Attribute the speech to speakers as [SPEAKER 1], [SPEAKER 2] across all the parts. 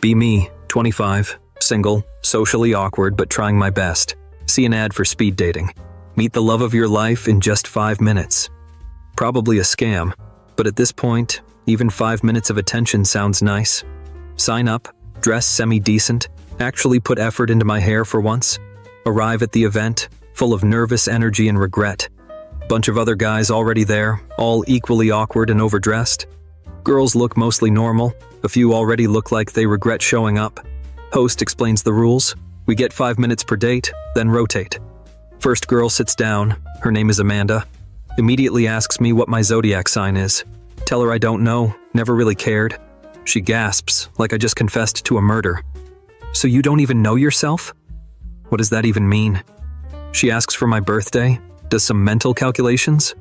[SPEAKER 1] Be me, 25, single, socially awkward but trying my best. See an ad for speed dating. Meet the love of your life in just 5 minutes. Probably a scam, but at this point, even 5 minutes of attention sounds nice. Sign up, dress semi-decent, actually put effort into my hair for once. Arrive at the event, full of nervous energy and regret. Bunch of other guys already there, all equally awkward and overdressed. Girls look mostly normal, a few already look like they regret showing up. Host explains the rules. We get 5 minutes per date, then rotate. First girl sits down, her name is Amanda. Immediately asks me what my zodiac sign is. Tell her I don't know, never really cared. She gasps, like I just confessed to a murder. So you don't even know yourself? What does that even mean? She asks for my birthday, does some mental calculations.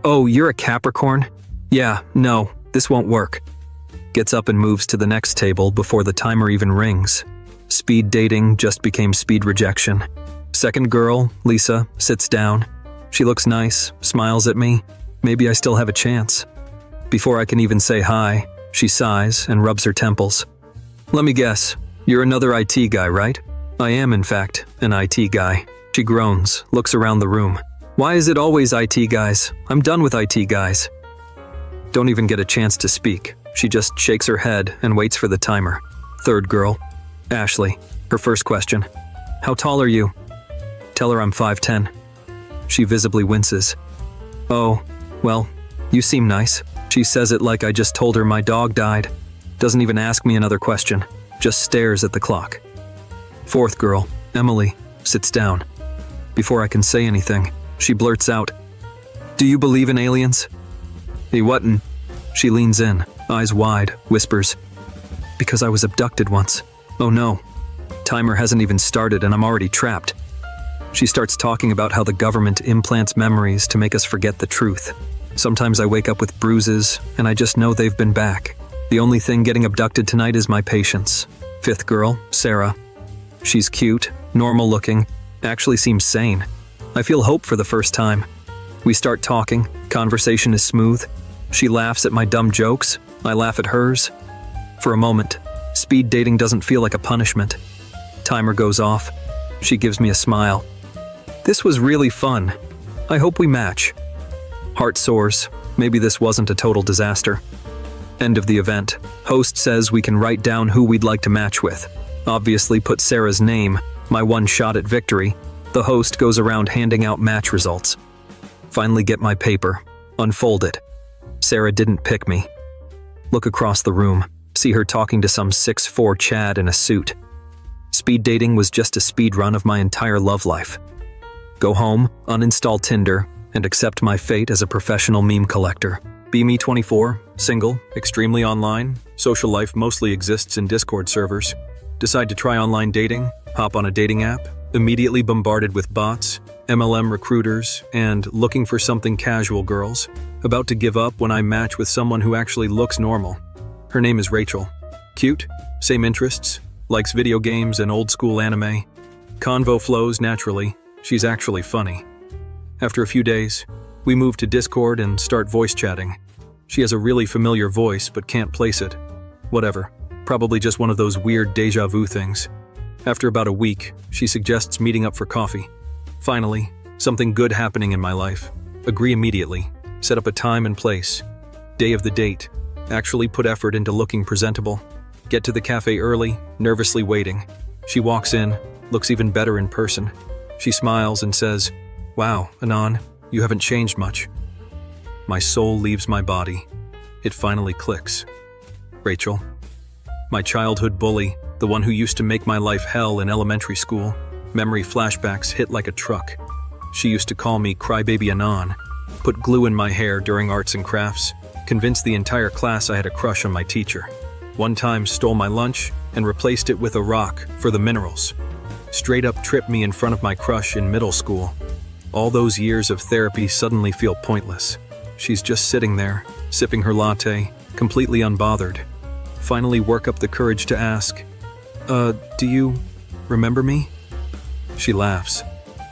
[SPEAKER 1] Oh, you're a Capricorn? Yeah, no, this won't work. Gets up and moves to the next table before the timer even rings. Speed dating just became speed rejection. Second girl, Lisa, sits down. She looks nice, smiles at me. Maybe I still have a chance. Before I can even say hi, she sighs and rubs her temples. Let me guess, you're another IT guy, right? I am, in fact, an IT guy. She groans, looks around the room. Why is it always IT guys? I'm done with IT guys. Don't even get a chance to speak. She just shakes her head and waits for the timer. Third girl, Ashley, her first question. How tall are you? Tell her I'm 5'10". She visibly winces. Oh, well, you seem nice. She says it like I just told her my dog died. Doesn't even ask me another question, just stares at the clock. Fourth girl, Emily, sits down. Before I can say anything, she blurts out, Do you believe in aliens? He what'n? She leans in, eyes wide, whispers, Because I was abducted once. Oh no. Timer hasn't even started and I'm already trapped. She starts talking about how the government implants memories to make us forget the truth. Sometimes I wake up with bruises, and I just know they've been back. The only thing getting abducted tonight is my patience. Fifth girl, Sarah. She's cute, normal looking, actually seems sane. I feel hope for the first time. We start talking, conversation is smooth. She laughs at my dumb jokes, I laugh at hers. For a moment, speed dating doesn't feel like a punishment. Timer goes off. She gives me a smile. This was really fun. I hope we match. Heart soars. Maybe this wasn't a total disaster. End of the event. Host says we can write down who we'd like to match with. Obviously put Sarah's name, my one shot at victory. The host goes around handing out match results. Finally get my paper. Unfold it. Sarah didn't pick me. Look across the room. See her talking to some 6'4" Chad in a suit. Speed dating was just a speed run of my entire love life. Go home, uninstall Tinder, and accept my fate as a professional meme collector. Be me 24, single, extremely online, social life mostly exists in Discord servers. Decide to try online dating, hop on a dating app, immediately bombarded with bots, MLM recruiters, and looking for something casual girls. About to give up when I match with someone who actually looks normal. Her name is Rachel. Cute, same interests, likes video games and old school anime. Convo flows naturally, she's actually funny. After a few days, we move to Discord and start voice chatting. She has a really familiar voice but can't place it. Whatever, probably just one of those weird deja vu things. After about a week, she suggests meeting up for coffee. Finally, something good happening in my life. Agree immediately, set up a time and place. Day of the date, actually put effort into looking presentable. Get to the cafe early, nervously waiting. She walks in, looks even better in person. She smiles and says, Wow, Anon, you haven't changed much. My soul leaves my body. It finally clicks. Rachel. My childhood bully, the one who used to make my life hell in elementary school. Memory flashbacks hit like a truck. She used to call me Crybaby Anon, put glue in my hair during arts and crafts, convinced the entire class I had a crush on my teacher. One time stole my lunch and replaced it with a rock for the minerals. Straight up tripped me in front of my crush in middle school. All those years of therapy suddenly feel pointless. She's just sitting there, sipping her latte, completely unbothered. Finally work up the courage to ask, do you remember me? She laughs.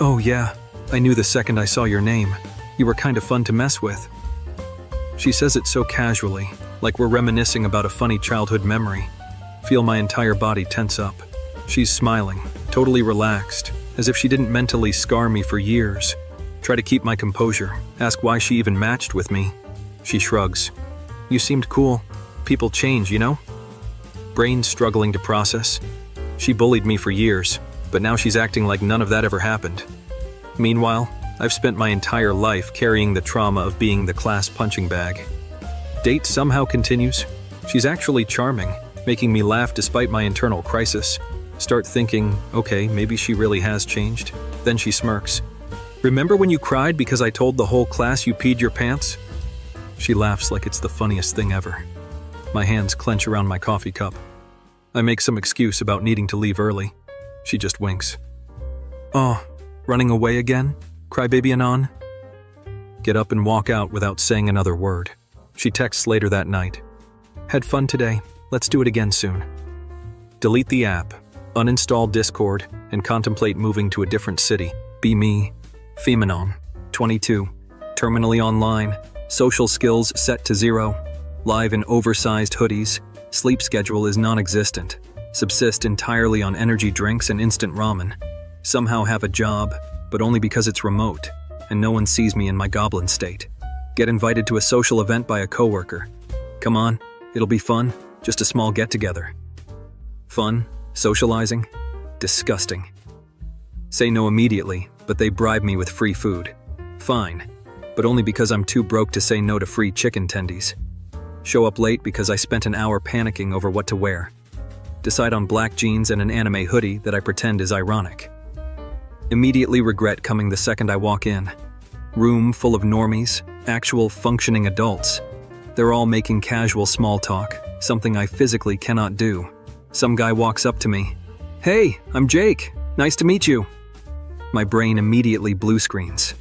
[SPEAKER 1] Oh yeah, I knew the second I saw your name. You were kind of fun to mess with. She says it so casually, like we're reminiscing about a funny childhood memory. Feel my entire body tense up. She's smiling, totally relaxed, as if she didn't mentally scar me for years. Try to keep my composure, ask why she even matched with me. She shrugs. You seemed cool. People change, you know? Brain struggling to process. She bullied me for years, but now she's acting like none of that ever happened. Meanwhile, I've spent my entire life carrying the trauma of being the class punching bag. Date somehow continues. She's actually charming, making me laugh despite my internal crisis. Start thinking, okay, maybe she really has changed. Then she smirks. Remember when you cried because I told the whole class you peed your pants? She laughs like it's the funniest thing ever. My hands clench around my coffee cup. I make some excuse about needing to leave early. She just winks. Oh, running away again? Crybaby Anon? Get up and walk out without saying another word. She texts later that night. Had fun today. Let's do it again soon. Delete the app, uninstall Discord, and contemplate moving to a different city. Be me. Femanon, 22, terminally online, social skills set to 0, live in oversized hoodies, sleep schedule is non-existent, subsist entirely on energy drinks and instant ramen, somehow have a job, but only because it's remote, and no one sees me in my goblin state. Get invited to a social event by a coworker. Come on, it'll be fun, just a small get-together. Fun, socializing, disgusting. Say no immediately, but they bribe me with free food. Fine, but only because I'm too broke to say no to free chicken tendies. Show up late because I spent an hour panicking over what to wear. Decide on black jeans and an anime hoodie that I pretend is ironic. Immediately regret coming the second I walk in. Room full of normies, actual functioning adults. They're all making casual small talk, something I physically cannot do. Some guy walks up to me. Hey, I'm Jake. Nice to meet you. My brain immediately blue screens.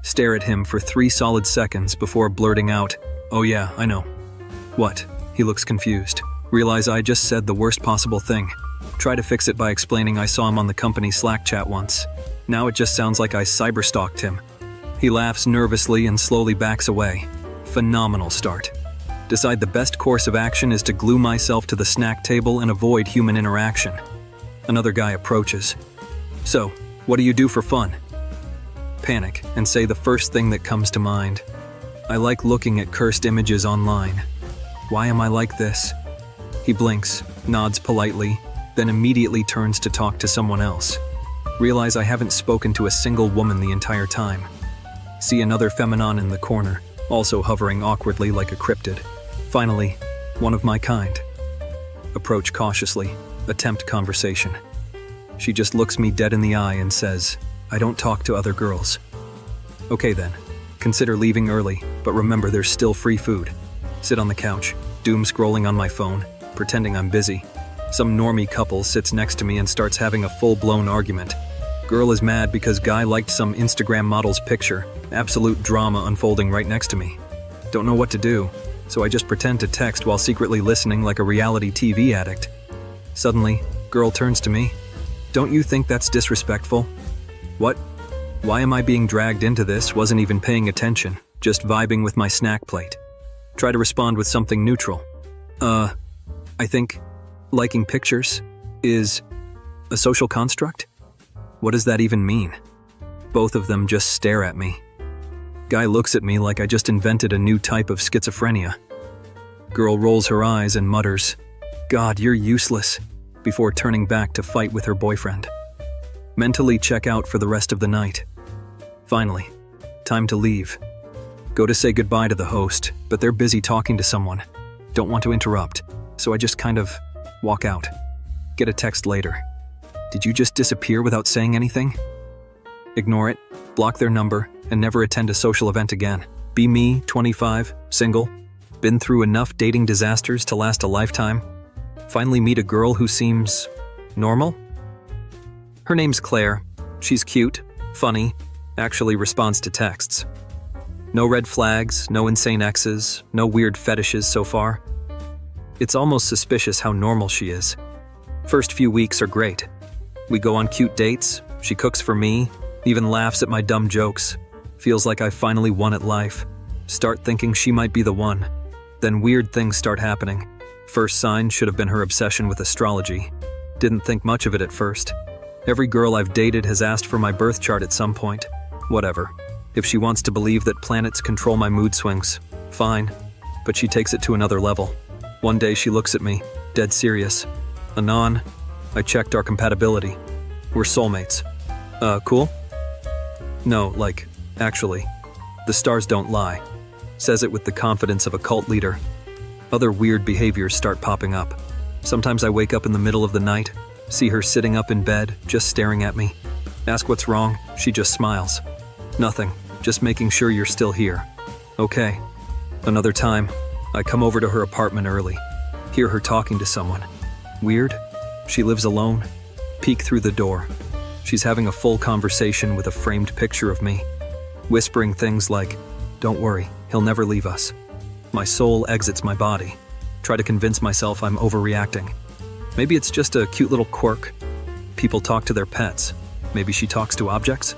[SPEAKER 1] Stare at him for 3 solid seconds before blurting out, oh yeah, I know. What? He looks confused. Realize I just said the worst possible thing. Try to fix it by explaining I saw him on the company Slack chat once. Now it just sounds like I cyberstalked him. He laughs nervously and slowly backs away. Phenomenal start. Decide the best course of action is to glue myself to the snack table and avoid human interaction. Another guy approaches. So, what do you do for fun? Panic and say the first thing that comes to mind. I like looking at cursed images online. Why am I like this? He blinks, nods politely, then immediately turns to talk to someone else. Realize I haven't spoken to a single woman the entire time. See another femanon in the corner, also hovering awkwardly like a cryptid. Finally, one of my kind. Approach cautiously, attempt conversation. She just looks me dead in the eye and says, I don't talk to other girls. Okay then, consider leaving early, but remember there's still free food. Sit on the couch, doom scrolling on my phone, pretending I'm busy. Some normie couple sits next to me and starts having a full-blown argument. Girl is mad because guy liked some Instagram model's picture. Absolute drama unfolding right next to me. Don't know what to do, so I just pretend to text while secretly listening like a reality TV addict. Suddenly, girl turns to me. Don't you think that's disrespectful? What? Why am I being dragged into this? Wasn't even paying attention, just vibing with my snack plate. Try to respond with something neutral. I think liking pictures is a social construct? What does that even mean? Both of them just stare at me. Guy looks at me like I just invented a new type of schizophrenia. Girl rolls her eyes and mutters, God, you're useless, before turning back to fight with her boyfriend. Mentally check out for the rest of the night. Finally, time to leave. Go to say goodbye to the host, but they're busy talking to someone. Don't want to interrupt, so I just kind of walk out. Get a text later. Did you just disappear without saying anything? Ignore it, block their number, and never attend a social event again. Be me, 25, single. Been through enough dating disasters to last a lifetime. Finally meet a girl who seems normal? Her name's Claire. She's cute, funny, actually responds to texts. No red flags, no insane exes, no weird fetishes so far. It's almost suspicious how normal she is. First few weeks are great. We go on cute dates, she cooks for me, even laughs at my dumb jokes. Feels like I finally won at life. Start thinking she might be the one. Then weird things start happening. First sign should have been her obsession with astrology. Didn't think much of it at first. Every girl I've dated has asked for my birth chart at some point. Whatever. If she wants to believe that planets control my mood swings, fine. But she takes it to another level. One day she looks at me, dead serious. Anon, I checked our compatibility. We're soulmates. Cool? No, actually. The stars don't lie. Says it with the confidence of a cult leader. Other weird behaviors start popping up. Sometimes I wake up in the middle of the night, see her sitting up in bed, just staring at me. Ask what's wrong, she just smiles. Nothing, just making sure you're still here. Okay. Another time, I come over to her apartment early. Hear her talking to someone. Weird. She lives alone. Peek through the door. She's having a full conversation with a framed picture of me. Whispering things like, "Don't worry, he'll never leave us." My soul exits my body. Try to convince myself I'm overreacting. Maybe it's just a cute little quirk. People talk to their pets. Maybe she talks to objects?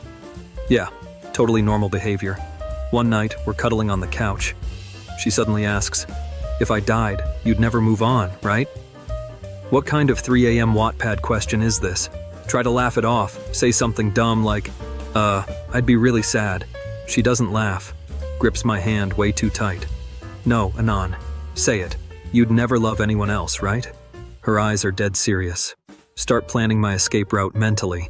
[SPEAKER 1] Yeah, totally normal behavior. One night, we're cuddling on the couch. She suddenly asks, "If I died, you'd never move on, right?" What kind of 3 a.m. Wattpad question is this? Try to laugh it off, say something dumb like, I'd be really sad. She doesn't laugh. Grips my hand way too tight. No, Anon. Say it. You'd never love anyone else, right? Her eyes are dead serious. Start planning my escape route mentally.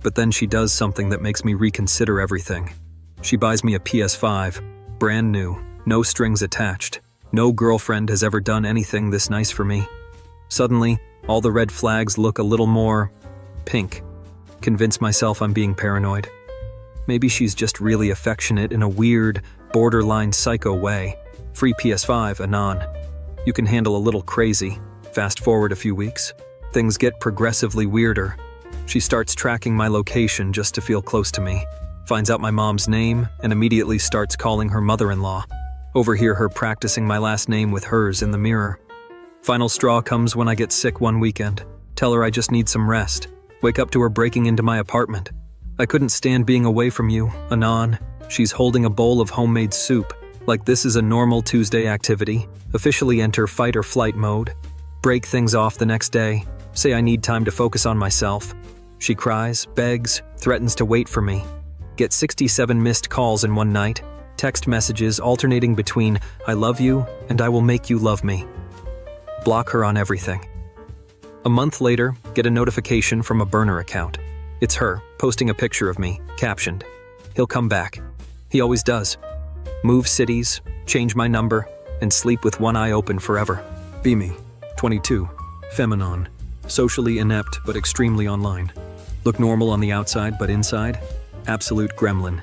[SPEAKER 1] But then she does something that makes me reconsider everything. She buys me a PS5, brand new, no strings attached. No girlfriend has ever done anything this nice for me. Suddenly, all the red flags look a little more pink. Convince myself I'm being paranoid. Maybe she's just really affectionate in a weird, borderline psycho way. Free PS5, Anon. You can handle a little crazy. Fast forward a few weeks. Things get progressively weirder. She starts tracking my location just to feel close to me. Finds out my mom's name and immediately starts calling her mother-in-law. Overhear her practicing my last name with hers in the mirror. Final straw comes when I get sick one weekend. Tell her I just need some rest. Wake up to her breaking into my apartment. I couldn't stand being away from you, Anon. She's holding a bowl of homemade soup. Like this is a normal Tuesday activity. Officially enter fight or flight mode. Break things off the next day. Say I need time to focus on myself. She cries, begs, threatens to wait for me. Get 67 missed calls in one night. Text messages alternating between "I love you" and "I will make you love me." Block her on everything. A month later, get a notification from a burner account. It's her, posting a picture of me, captioned, "He'll come back." He always does. Move cities, change my number, and sleep with one eye open forever. Be me, 22, feminine, socially inept but extremely online. Look normal on the outside but inside, absolute gremlin.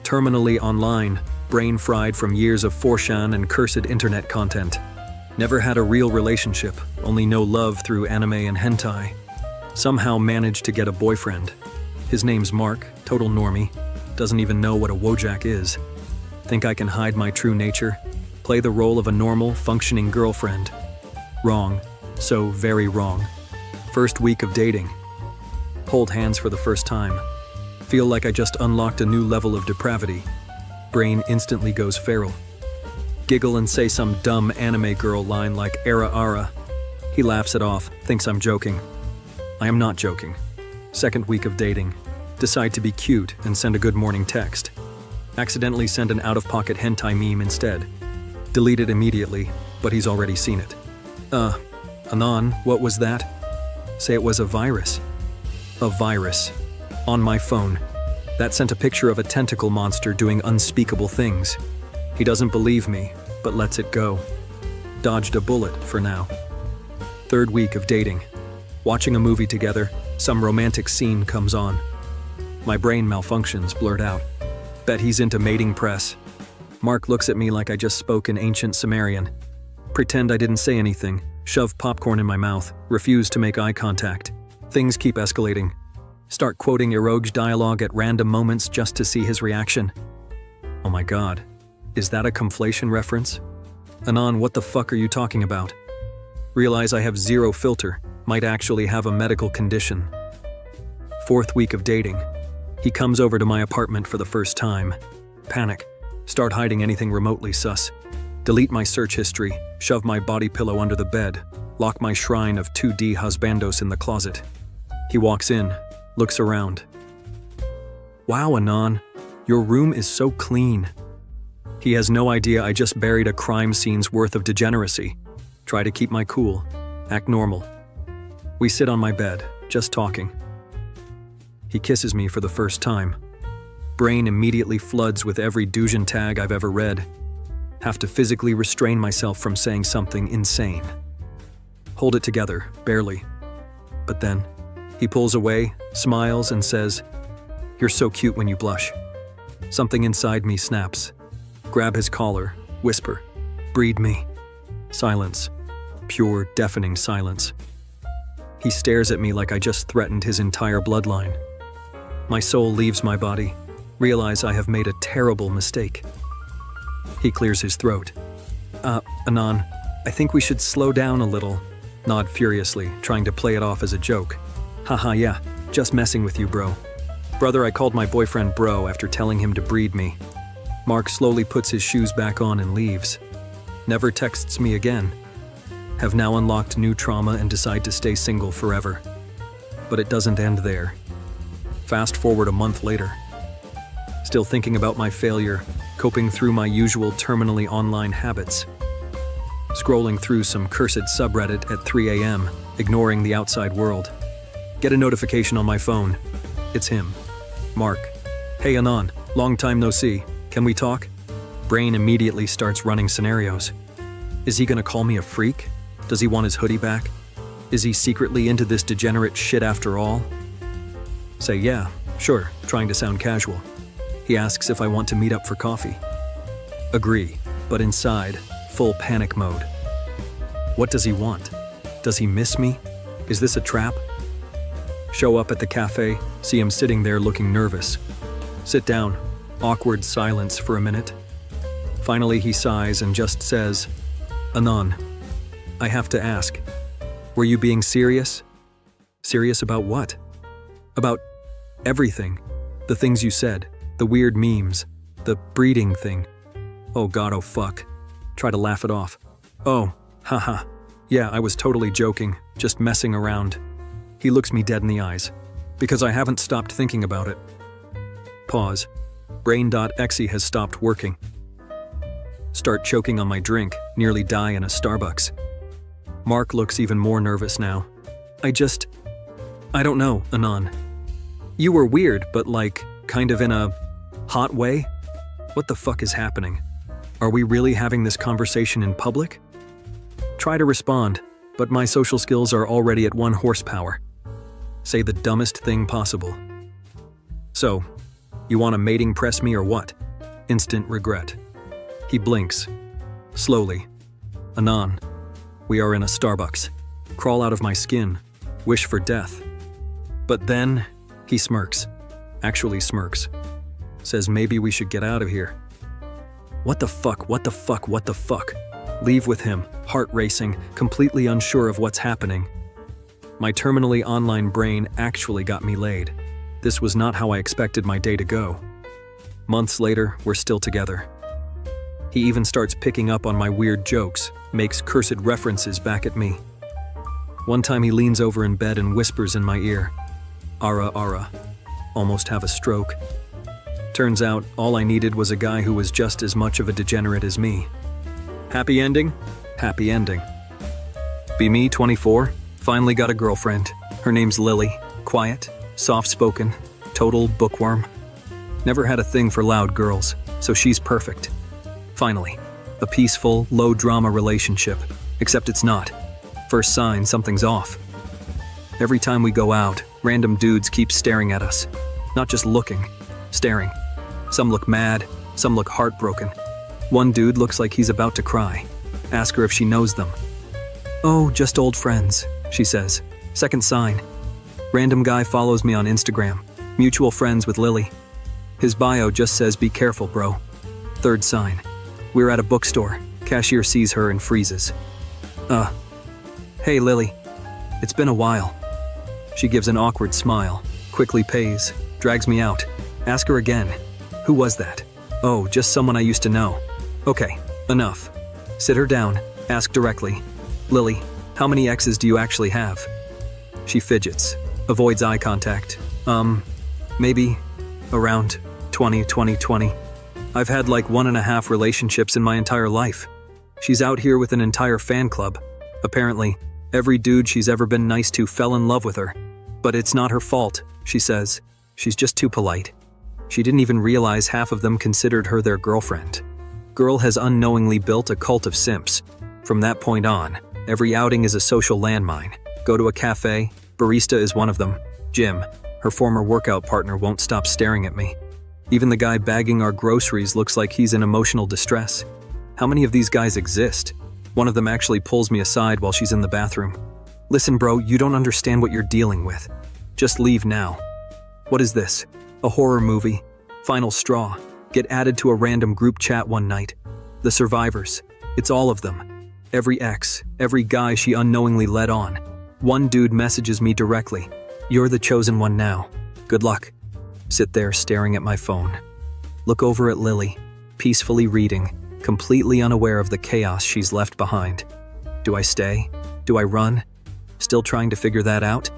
[SPEAKER 1] Terminally online, brain fried from years of 4Chan and cursed internet content. Never had a real relationship, only know love through anime and hentai. Somehow managed to get a boyfriend. His name's Mark, total normie, doesn't even know what a wojak is. Think I can hide my true nature? Play the role of a normal, functioning girlfriend. Wrong. So very wrong. First week of dating. Hold hands for the first time. Feel like I just unlocked a new level of depravity. Brain instantly goes feral. Giggle and say some dumb anime girl line like "Era Ara." He laughs it off, thinks I'm joking. I am not joking. Second week of dating. Decide to be cute and send a good morning text. Accidentally send an out-of-pocket hentai meme instead. Delete it immediately, but he's already seen it. Anon, what was that? Say it was a virus. A virus. On my phone. That sent a picture of a tentacle monster doing unspeakable things. He doesn't believe me, but lets it go. Dodged a bullet for now. Third week of dating. Watching a movie together, some romantic scene comes on. My brain malfunctions, blurt out. Bet he's into mating press. Mark looks at me like I just spoke in ancient Sumerian. Pretend I didn't say anything, shove popcorn in my mouth, refuse to make eye contact. Things keep escalating. Start quoting eroge dialogue at random moments just to see his reaction. Oh my god. Is that a conflation reference? Anon, what the fuck are you talking about? Realize I have zero filter, might actually have a medical condition. Fourth week of dating. He comes over to my apartment for the first time. Panic. Start hiding anything remotely sus. delete my search history, shove my body pillow under the bed, lock my shrine of 2D husbandos in the closet. He walks in, looks around. Wow, Anon, your room is so clean. He has no idea I just buried a crime scene's worth of degeneracy. Try to keep my cool, act normal. We sit on my bed, just talking. He kisses me for the first time. Brain immediately floods with every Dujin tag I've ever read. Have to physically restrain myself from saying something insane. Hold it together, barely. But then, he pulls away, smiles, and says, "You're so cute when you blush." Something inside me snaps. Grab his collar, whisper, "Breed me." Silence. Pure, deafening silence. He stares at me like I just threatened his entire bloodline. My soul leaves my body. Realize I have made a terrible mistake. He clears his throat. Anon, I think we should slow down a little. Nod furiously, trying to play it off as a joke. Haha, yeah, just messing with you, bro. Brother, I called my boyfriend bro after telling him to breed me. Mark slowly puts his shoes back on and leaves. Never texts me again. Have now unlocked new trauma and decide to stay single forever. But it doesn't end there. Fast forward a month later. Still thinking about my failure, coping through my usual terminally online habits. Scrolling through some cursed subreddit at 3 a.m., ignoring the outside world. Get a notification on my phone. It's him. Mark. Hey Anon, long time no see. Can we talk? Brain immediately starts running scenarios. Is he gonna call me a freak? Does he want his hoodie back? Is he secretly into this degenerate shit after all? Say yeah, sure, trying to sound casual. He asks if I want to meet up for coffee. Agree, but inside, full panic mode. What does he want? Does he miss me? Is this a trap? Show up at the cafe, see him sitting there looking nervous. Sit down, awkward silence for a minute. Finally he sighs and just says, Anon, I have to ask, were you being serious? Serious about what? About everything. The things you said, the weird memes, the breeding thing. Oh god, oh fuck. Try to laugh it off. Oh, haha. Yeah, I was totally joking, just messing around. He looks me dead in the eyes, because I haven't stopped thinking about it. Pause. Brain.exe has stopped working. Start choking on my drink, nearly die in a Starbucks. Mark looks even more nervous now. I don't know, Anon. You were weird, but like, kind of in a hot way? What the fuck is happening? Are we really having this conversation in public? Try to respond, but my social skills are already at 1 horsepower. Say the dumbest thing possible. So, you want to mating press me or what? Instant regret. He blinks. Slowly. Anon. We are in a Starbucks. Crawl out of my skin. Wish for death. But then, he smirks. Actually smirks. Says maybe we should get out of here. What the fuck, what the fuck, what the fuck? Leave with him, heart racing, completely unsure of what's happening. My terminally online brain actually got me laid. This was not how I expected my day to go. Months later, we're still together. He even starts picking up on my weird jokes, makes cursed references back at me. One time he leans over in bed and whispers in my ear, Ara, Ara. Almost have a stroke. Turns out, all I needed was a guy who was just as much of a degenerate as me. Happy ending? Happy ending. Be me, 24, finally got a girlfriend. Her name's Lily. Quiet, soft-spoken, total bookworm. Never had a thing for loud girls, so she's perfect. Finally, a peaceful, low-drama relationship, except it's not. First sign something's off. Every time we go out, random dudes keep staring at us. Not just looking, staring. Some look mad, some look heartbroken. One dude looks like he's about to cry. Ask her if she knows them. Oh, just old friends, she says. Second sign. Random guy follows me on Instagram. Mutual friends with Lily. His bio just says be careful, bro. Third sign. We're at a bookstore. Cashier sees her and freezes. Hey Lily. It's been a while. She gives an awkward smile, quickly pays, drags me out. Ask her again. Who was that? Oh, just someone I used to know. Okay, enough. Sit her down. Ask directly. Lily, how many exes do you actually have? She fidgets. Avoids eye contact. Maybe around 20. I've had like 1.5 relationships in my entire life. She's out here with an entire fan club. Apparently, every dude she's ever been nice to fell in love with her. But it's not her fault, she says. She's just too polite. She didn't even realize half of them considered her their girlfriend. Girl has unknowingly built a cult of simps. From that point on, every outing is a social landmine. Go to a cafe, barista is one of them. Jim, her former workout partner, won't stop staring at me. Even the guy bagging our groceries looks like he's in emotional distress. How many of these guys exist? One of them actually pulls me aside while she's in the bathroom. Listen, bro, you don't understand what you're dealing with. Just leave now. What is this? A horror movie? Final straw. Get added to a random group chat one night. The survivors. It's all of them. Every ex, every guy she unknowingly led on. One dude messages me directly. You're the chosen one now. Good luck. Sit there staring at my phone. Look over at Lily, peacefully reading, completely unaware of the chaos she's left behind. Do I stay? Do I run? Still trying to figure that out?